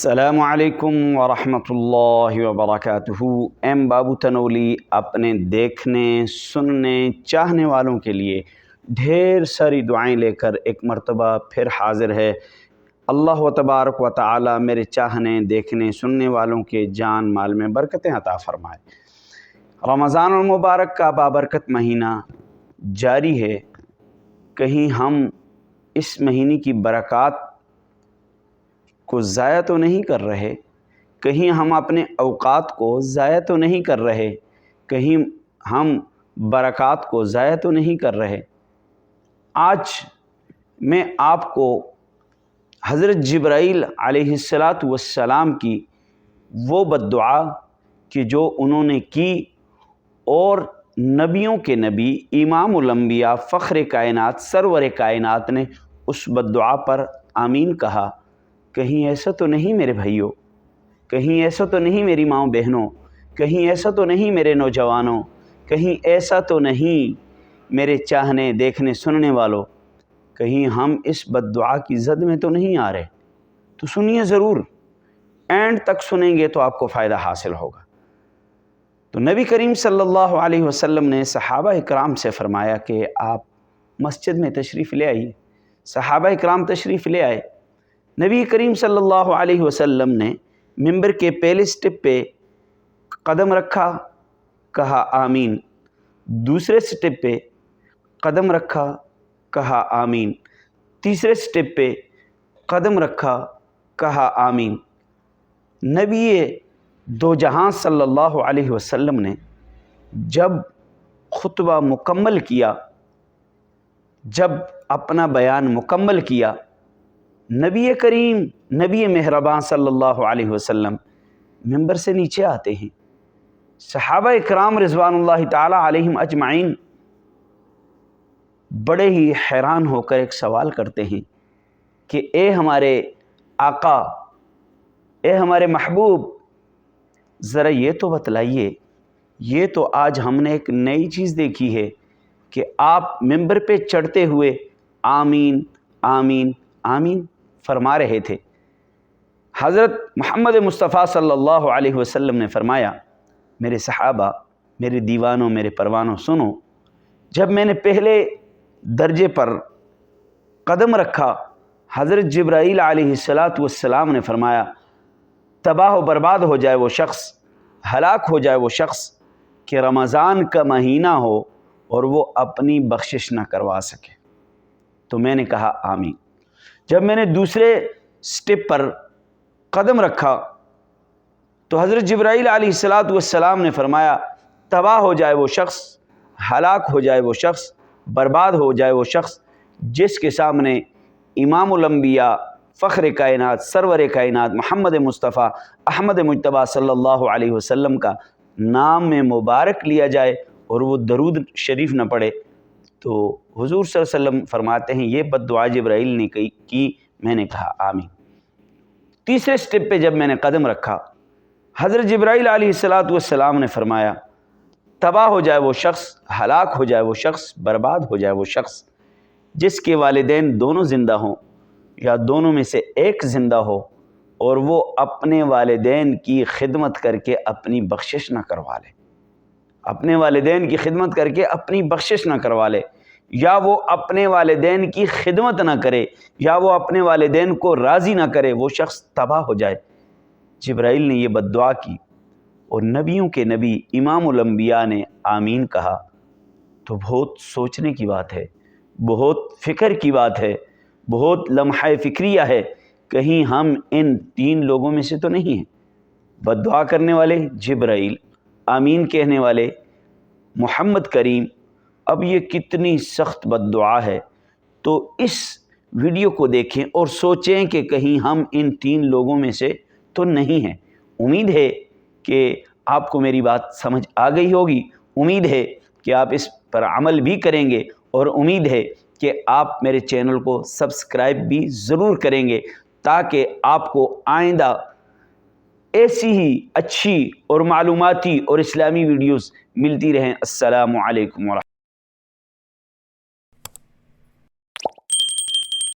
السلام علیکم ورحمۃ اللہ وبرکاتہ۔ ایم بابو تنولی اپنے دیکھنے، سننے، چاہنے والوں کے لیے ڈھیر ساری دعائیں لے کر ایک مرتبہ پھر حاضر ہے۔ اللہ تبارک و تعالی میرے چاہنے، دیکھنے، سننے والوں کے جان مال میں برکتیں عطا فرمائے۔ رمضان المبارک کا بابرکت مہینہ جاری ہے، کہیں ہم اس مہینے کی برکات کو ضائع تو نہیں کر رہے، کہیں ہم اپنے اوقات کو ضائع تو نہیں کر رہے، کہیں ہم برکات کو ضائع تو نہیں کر رہے۔ آج میں آپ کو حضرت جبرائیل علیہ السلام کی وہ بددعا کہ جو انہوں نے کی اور نبیوں کے نبی، امام الانبیاء، فخر کائنات، سرور کائنات نے اس بددعا پر آمین کہا۔ کہیں ایسا تو نہیں میرے بھائیوں، کہیں ایسا تو نہیں میری ماؤں بہنوں، کہیں ایسا تو نہیں میرے نوجوانوں، کہیں ایسا تو نہیں میرے چاہنے، دیکھنے، سننے والوں، کہیں ہم اس بددعا کی زد میں تو نہیں آ رہے؟ تو سنیے ضرور، اینڈ تک سنیں گے تو آپ کو فائدہ حاصل ہوگا۔ تو نبی کریم صلی اللہ علیہ وسلم نے صحابہ اکرام سے فرمایا کہ آپ مسجد میں تشریف لے آئیے۔ صحابہ اکرام تشریف لے آئے۔ نبی کریم صلی اللہ علیہ وسلم نے ممبر کے پہلے سٹیپ پہ قدم رکھا، کہا آمین۔ دوسرے سٹیپ پہ قدم رکھا، کہا آمین۔ تیسرے سٹیپ پہ قدم رکھا، کہا آمین۔ نبی دو جہاں صلی اللہ علیہ وسلم نے جب خطبہ مکمل کیا، جب اپنا بیان مکمل کیا، نبی کریم، نبی مہربان صلی اللہ علیہ وسلم ممبر سے نیچے آتے ہیں۔ صحابہ اکرام رضوان اللہ تعالی علیہم اجمعین بڑے ہی حیران ہو کر ایک سوال کرتے ہیں کہ اے ہمارے آقا، اے ہمارے محبوب، ذرا یہ تو بتلائیے، یہ تو آج ہم نے ایک نئی چیز دیکھی ہے کہ آپ ممبر پہ چڑھتے ہوئے آمین آمین آمین فرما رہے تھے۔ حضرت محمد مصطفیٰ صلی اللہ علیہ وسلم نے فرمایا، میرے صحابہ، میرے دیوانوں، میرے پروانوں، سنو، جب میں نے پہلے درجے پر قدم رکھا، حضرت جبرائیل علیہ السلام نے فرمایا، تباہ و برباد ہو جائے وہ شخص، ہلاک ہو جائے وہ شخص کہ رمضان کا مہینہ ہو اور وہ اپنی بخشش نہ کروا سکے۔ تو میں نے کہا آمین۔ جب میں نے دوسرے سٹیپ پر قدم رکھا تو حضرت جبرائیل علیہ السلام نے فرمایا، تباہ ہو جائے وہ شخص، ہلاک ہو جائے وہ شخص، برباد ہو جائے وہ شخص جس کے سامنے امام الانبیاء، فخر کائنات، سرور کائنات، محمد مصطفیٰ، احمد مجتبیٰ صلی اللہ علیہ وسلم کا نام میں مبارک لیا جائے اور وہ درود شریف نہ پڑھے۔ تو حضور صلی اللہ علیہ وسلم فرماتے ہیں یہ بددعا جبرائیل نے کی، میں نے کہا آمین۔ تیسرے سٹیپ پہ جب میں نے قدم رکھا، حضرت جبرائیل علیہ السلام نے فرمایا، تباہ ہو جائے وہ شخص، ہلاک ہو جائے وہ شخص، برباد ہو جائے وہ شخص جس کے والدین دونوں زندہ ہوں یا دونوں میں سے ایک زندہ ہو اور وہ اپنے والدین کی خدمت کر کے اپنی بخشش نہ کروا لے، اپنے والدین کی خدمت کر کے اپنی بخشش نہ کروا لے، یا وہ اپنے والدین کی خدمت نہ کرے، یا وہ اپنے والدین کو راضی نہ کرے، وہ شخص تباہ ہو جائے۔ جبرائیل نے یہ بددعا کی اور نبیوں کے نبی امام الانبیاء نے آمین کہا۔ تو بہت سوچنے کی بات ہے، بہت فکر کی بات ہے، بہت لمحہ فکریہ ہے، کہیں ہم ان تین لوگوں میں سے تو نہیں ہیں؟ بددعا کرنے والے جبرائیل، آمین کہنے والے محمد کریم۔ اب یہ کتنی سخت بددعا ہے، تو اس ویڈیو کو دیکھیں اور سوچیں کہ کہیں ہم ان تین لوگوں میں سے تو نہیں ہیں۔ امید ہے کہ آپ کو میری بات سمجھ آ گئی ہوگی، امید ہے کہ آپ اس پر عمل بھی کریں گے، اور امید ہے کہ آپ میرے چینل کو سبسکرائب بھی ضرور کریں گے تاکہ آپ کو آئندہ ایسی ہی اچھی اور معلوماتی اور اسلامی ویڈیوز ملتی رہیں۔ السلام علیکم ورحمۃ اللہ۔